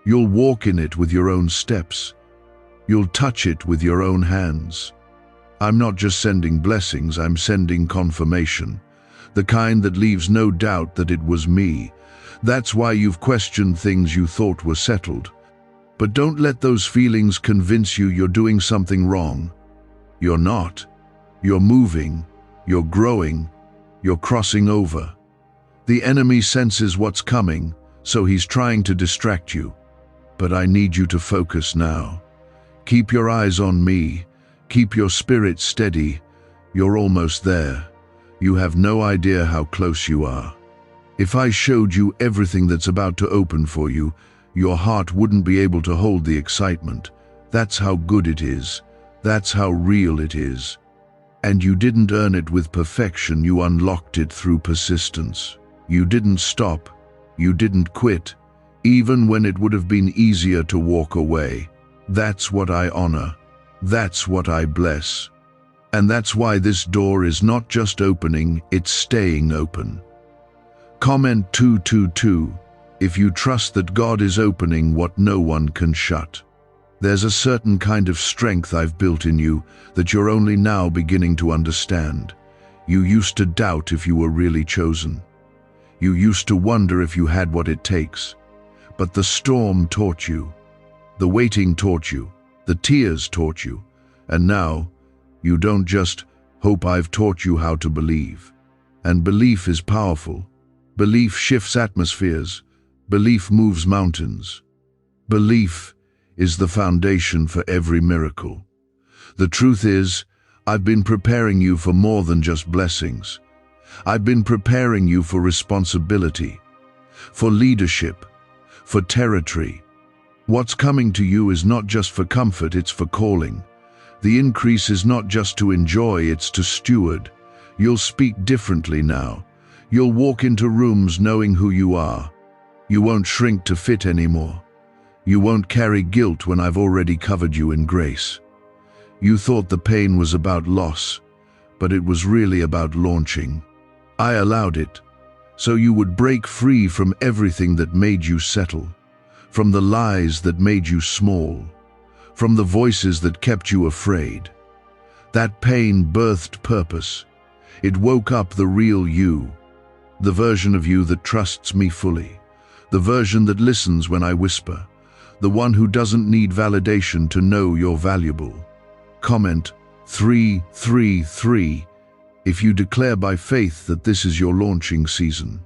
You'll walk in it with your own steps. You'll touch it with your own hands. I'm not just sending blessings, I'm sending confirmation, the kind that leaves no doubt that it was me. That's why you've questioned things you thought were settled. But don't let those feelings convince you you're doing something wrong. You're not. You're moving. You're growing. You're crossing over. The enemy senses what's coming, so he's trying to distract you. But I need you to focus now. Keep your eyes on me. Keep your spirit steady. You're almost there. You have no idea how close you are. If I showed you everything that's about to open for you, your heart wouldn't be able to hold the excitement. That's how good it is. That's how real it is. And you didn't earn it with perfection, you unlocked it through persistence. You didn't stop. You didn't quit, even when it would have been easier to walk away. That's what I honor. That's what I bless. And that's why this door is not just opening, it's staying open. Comment 222 if you trust that God is opening what no one can shut. There's a certain kind of strength I've built in you that you're only now beginning to understand. You used to doubt if you were really chosen. You used to wonder if you had what it takes. But the storm taught you. The waiting taught you. The tears taught you. And now, you don't just hope I've taught you how to believe. And belief is powerful. Belief shifts atmospheres. Belief moves mountains. Belief is the foundation for every miracle. The truth is, I've been preparing you for more than just blessings. I've been preparing you for responsibility, for leadership, for territory. What's coming to you is not just for comfort, it's for calling. The increase is not just to enjoy, it's to steward. You'll speak differently now. You'll walk into rooms knowing who you are. You won't shrink to fit anymore. You won't carry guilt when I've already covered you in grace. You thought the pain was about loss, but it was really about launching. I allowed it, so you would break free from everything that made you settle, from the lies that made you small, from the voices that kept you afraid. That pain birthed purpose. It woke up the real you, the version of you that trusts me fully, the version that listens when I whisper, the one who doesn't need validation to know you're valuable. Comment 333 if you declare by faith that this is your launching season.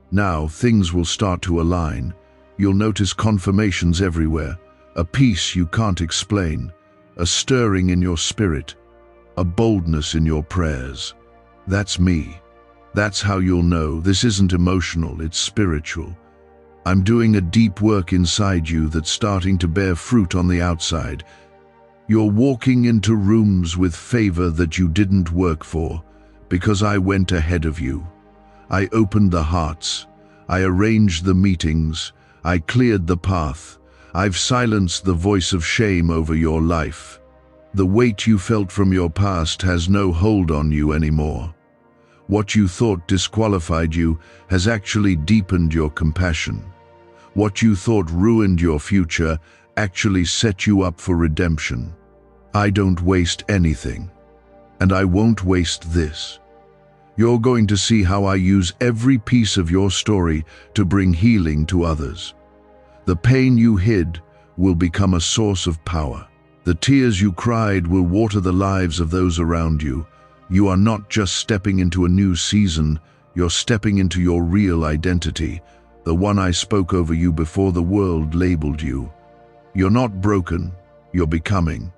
Now things will start to align. You'll notice confirmations everywhere, a peace you can't explain, a stirring in your spirit, a boldness in your prayers. That's me. That's how you'll know this isn't emotional, it's spiritual. I'm doing a deep work inside you that's starting to bear fruit on the outside. You're walking into rooms with favor that you didn't work for, because I went ahead of you. I opened the hearts. I arranged the meetings. I cleared the path. I've silenced the voice of shame over your life. The weight you felt from your past has no hold on you anymore. What you thought disqualified you has actually deepened your compassion. What you thought ruined your future actually set you up for redemption. I don't waste anything, and I won't waste this. You're going to see how I use every piece of your story to bring healing to others. The pain you hid will become a source of power. The tears you cried will water the lives of those around you. You are not just stepping into a new season, you're stepping into your real identity, the one I spoke over you before the world labeled you. You're not broken, you're becoming.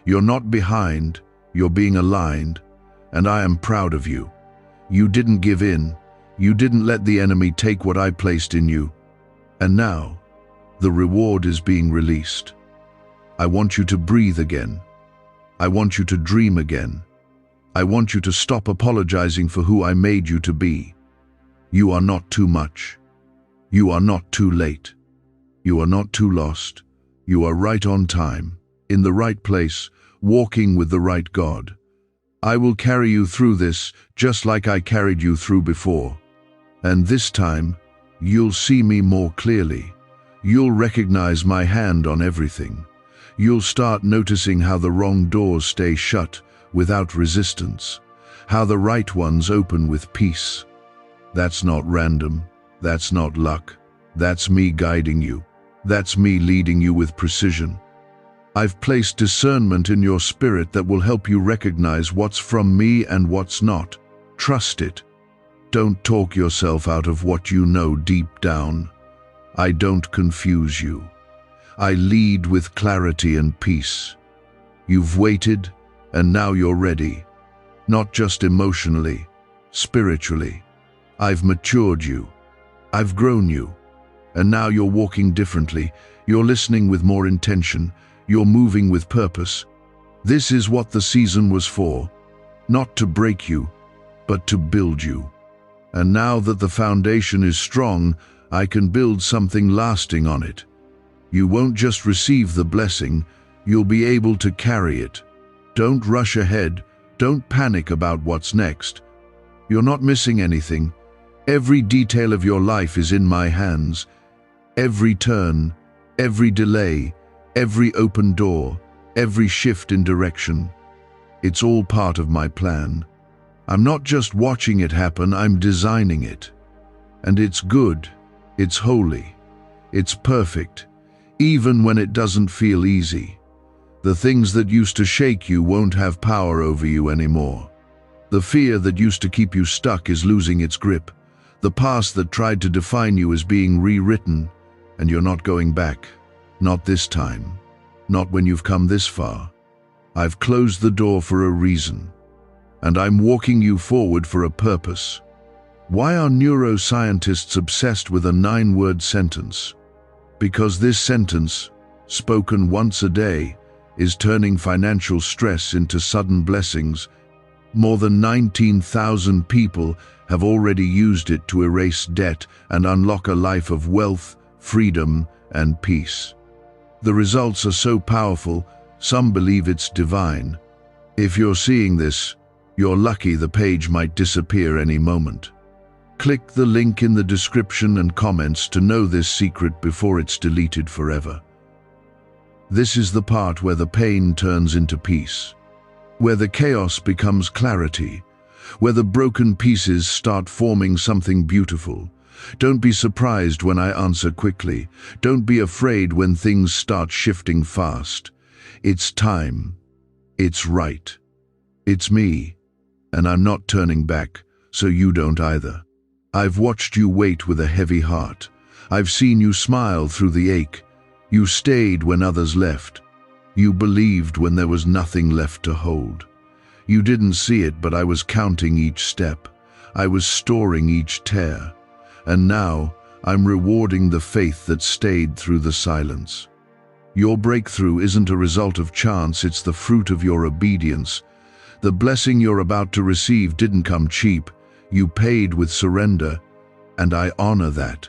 You're not behind, you're being aligned, and I am proud of you. You didn't give in, you didn't let the enemy take what I placed in you. And now, the reward is being released. I want you to breathe again. I want you to dream again. I want you to stop apologizing for who I made you to be. You are not too much. You are not too late. You are not too lost. You are right on time, in the right place, walking with the right God. I will carry you through this just like I carried you through before. And this time, you'll see me more clearly. You'll recognize my hand on everything. You'll start noticing how the wrong doors stay shut without resistance, how the right ones open with peace. That's not random. That's not luck. That's me guiding you. That's me leading you with precision. I've placed discernment in your spirit that will help you recognize what's from me and what's not. Trust it. Don't talk yourself out of what you know deep down. I don't confuse you. I lead with clarity and peace. You've waited, and now you're ready. Not just emotionally, spiritually. I've matured you. I've grown you. And now you're walking differently. You're listening with more intention. You're moving with purpose. This is what the season was for. Not to break you, but to build you. And now that the foundation is strong, I can build something lasting on it. You won't just receive the blessing, you'll be able to carry it. Don't rush ahead. Don't panic about what's next. You're not missing anything. Every detail of your life is in my hands. Every turn, every delay, every open door, every shift in direction. It's all part of my plan. I'm not just watching it happen, I'm designing it. And it's good, it's holy, it's perfect, even when it doesn't feel easy. The things that used to shake you won't have power over you anymore. The fear that used to keep you stuck is losing its grip. The past that tried to define you is being rewritten, and you're not going back. Not this time. Not when you've come this far. I've closed the door for a reason, and I'm walking you forward for a purpose. Why are neuroscientists obsessed with a 9-word sentence? Because this sentence, spoken once a day, is turning financial stress into sudden blessings. More than 19,000 people have already used it to erase debt and unlock a life of wealth, freedom, and peace. The results are so powerful, some believe it's divine. If you're seeing this, you're lucky. The page might disappear any moment. Click the link in the description and comments to know this secret before it's deleted forever. This is the part where the pain turns into peace, where the chaos becomes clarity, where the broken pieces start forming something beautiful. Don't be surprised when I answer quickly. Don't be afraid when things start shifting fast. It's time. It's right. It's me. And I'm not turning back, so you don't either. I've watched you wait with a heavy heart. I've seen you smile through the ache. You stayed when others left. You believed when there was nothing left to hold. You didn't see it, but I was counting each step. I was storing each tear. And now, I'm rewarding the faith that stayed through the silence. Your breakthrough isn't a result of chance, it's the fruit of your obedience. The blessing you're about to receive didn't come cheap. You paid with surrender, and I honor that.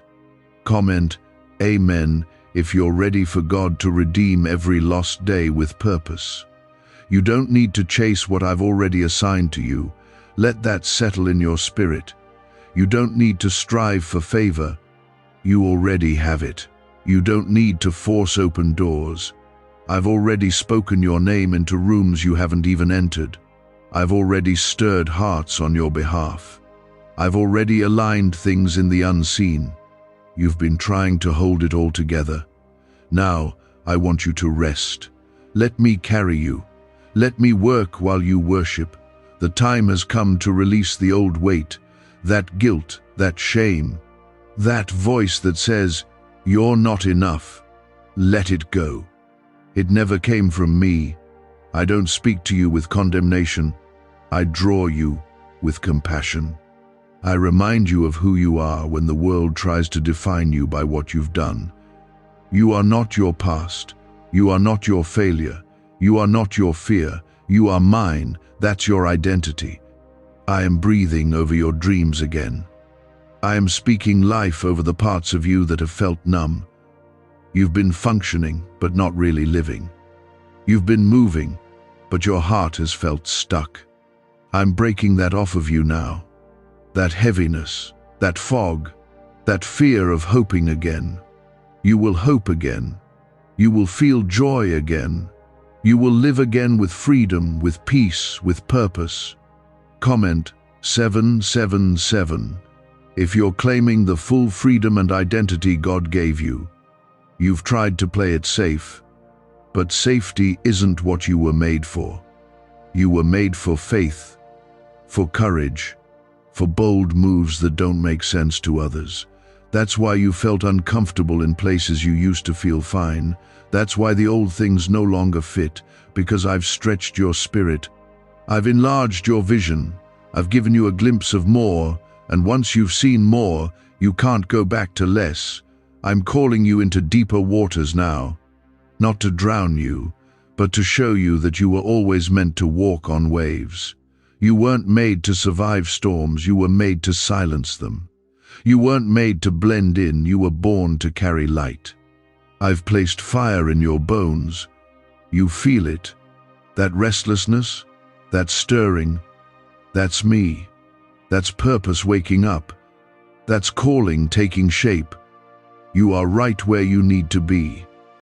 Comment, Amen, if you're ready for God to redeem every lost day with purpose. You don't need to chase what I've already assigned to you. Let that settle in your spirit. You don't need to strive for favor. You already have it. You don't need to force open doors. I've already spoken your name into rooms you haven't even entered. I've already stirred hearts on your behalf. I've already aligned things in the unseen. You've been trying to hold it all together. Now, I want you to rest. Let me carry you. Let me work while you worship. The time has come to release the old weight, that guilt, that shame, that voice that says, "You're not enough." Let it go. It never came from me. I don't speak to you with condemnation. I draw you with compassion. I remind you of who you are when the world tries to define you by what you've done. You are not your past. You are not your failure. You are not your fear. You are mine. That's your identity. I am breathing over your dreams again. I am speaking life over the parts of you that have felt numb. You've been functioning, but not really living. You've been moving, but your heart has felt stuck. I'm breaking that off of you now. That heaviness, that fog, that fear of hoping again. You will hope again. You will feel joy again. You will live again with freedom, with peace, with purpose. Comment 777 if you're claiming the full freedom and identity God gave you. You've tried to play it safe, but safety isn't what you were made for. You were made for faith, for courage, for bold moves that don't make sense to others. That's why you felt uncomfortable in places you used to feel fine. That's why the old things no longer fit, because I've stretched your spirit. I've enlarged your vision. I've given you a glimpse of more, and once you've seen more, you can't go back to less. I'm calling you into deeper waters now, not to drown you, but to show you that you were always meant to walk on waves. You weren't made to survive storms, you were made to silence them. You weren't made to blend in, you were born to carry light. I've placed fire in your bones. You feel it. That restlessness, that stirring, that's me. That's purpose waking up. That's calling taking shape. You are right where you need to be.